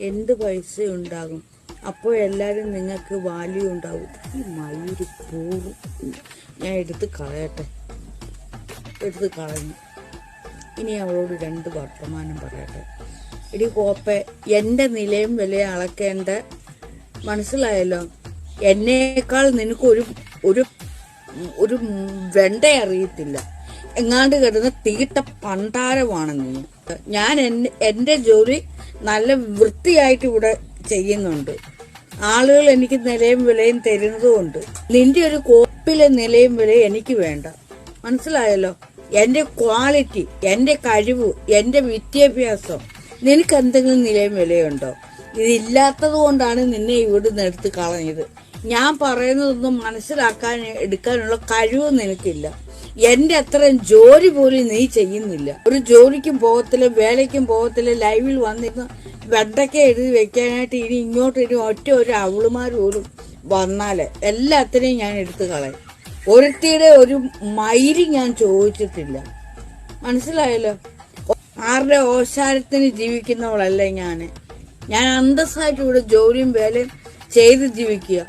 എന്ത് പൈസ ഉണ്ടാകും, അപ്പോൾ എല്ലാവരും നിങ്ങൾക്ക് വാല്യൂ ഉണ്ടാവും. ഈ മയൂര് പൂവും ഞാൻ എടുത്ത് കളയട്ടെ, എടുത്ത് കളഞ്ഞു. ഇനി അവളോട് 2 വർത്തമാനം പറയട്ടെ. ഇടി കോപ്പെ, എൻ്റെ നിലയും വിലയും അളക്കേണ്ട, മനസ്സിലായല്ലോ? എന്നേക്കാൾ നിനക്ക് ഒരു ഒരു വെണ്ട അറിയത്തില്ല. എങ്ങാണ്ട് കിടന്ന് തീട്ട പണ്ടാരമാണ് നീ. ഞാൻ എൻ്റെ ജോലി നല്ല വൃത്തിയായിട്ട് ഇവിടെ ചെയ്യുന്നുണ്ട്. ആളുകൾ എനിക്ക് നിലയും വിലയും തരുന്നതുകൊണ്ട് നിന്റെ ഒരു കോപ്പിലെ നിലയും വിലയും എനിക്ക് വേണ്ട, മനസ്സിലായല്ലോ? എൻ്റെ ക്വാളിറ്റി, എൻ്റെ കഴിവ്, എൻ്റെ വിദ്യാഭ്യാസം, നിനക്ക് എന്തെങ്കിലും നിലയും വിലയുണ്ടോ? ഇതില്ലാത്തത് കൊണ്ടാണ് നിന്നെ ഇവിടുന്ന് എടുത്ത് കളഞ്ഞത്. ഞാൻ പറയുന്നതൊന്നും മനസ്സിലാക്കാൻ എടുക്കാനുള്ള കഴിവ് നിനക്കില്ല. എൻ്റെ അത്രയും ജോലി പോലും നീ ചെയ്യുന്നില്ല. ഒരു ജോലിക്കും പോകത്തില്ല, വേലയ്ക്കും പോകത്തില്ല. ലൈവിൽ വന്നിരുന്ന് വെണ്ടയ്ക്ക എഴുതി വെക്കാനായിട്ട് ഇനി ഒരു അവളുമാർ പോലും വന്നാല് എല്ലാത്തിനെയും ഞാൻ എടുത്തു കളയും. ഒരുത്തിയുടെ ഒരു മൈല് ഞാൻ ചോദിച്ചിട്ടില്ല, മനസ്സിലായല്ലോ? ആരുടെ ഓശാരത്തിന് ജീവിക്കുന്നവളല്ല ഞാൻ അന്തസ്സായിട്ട് ഇവിടെ ജോലിയും വേലയും ചെയ്ത് ജീവിക്കുക.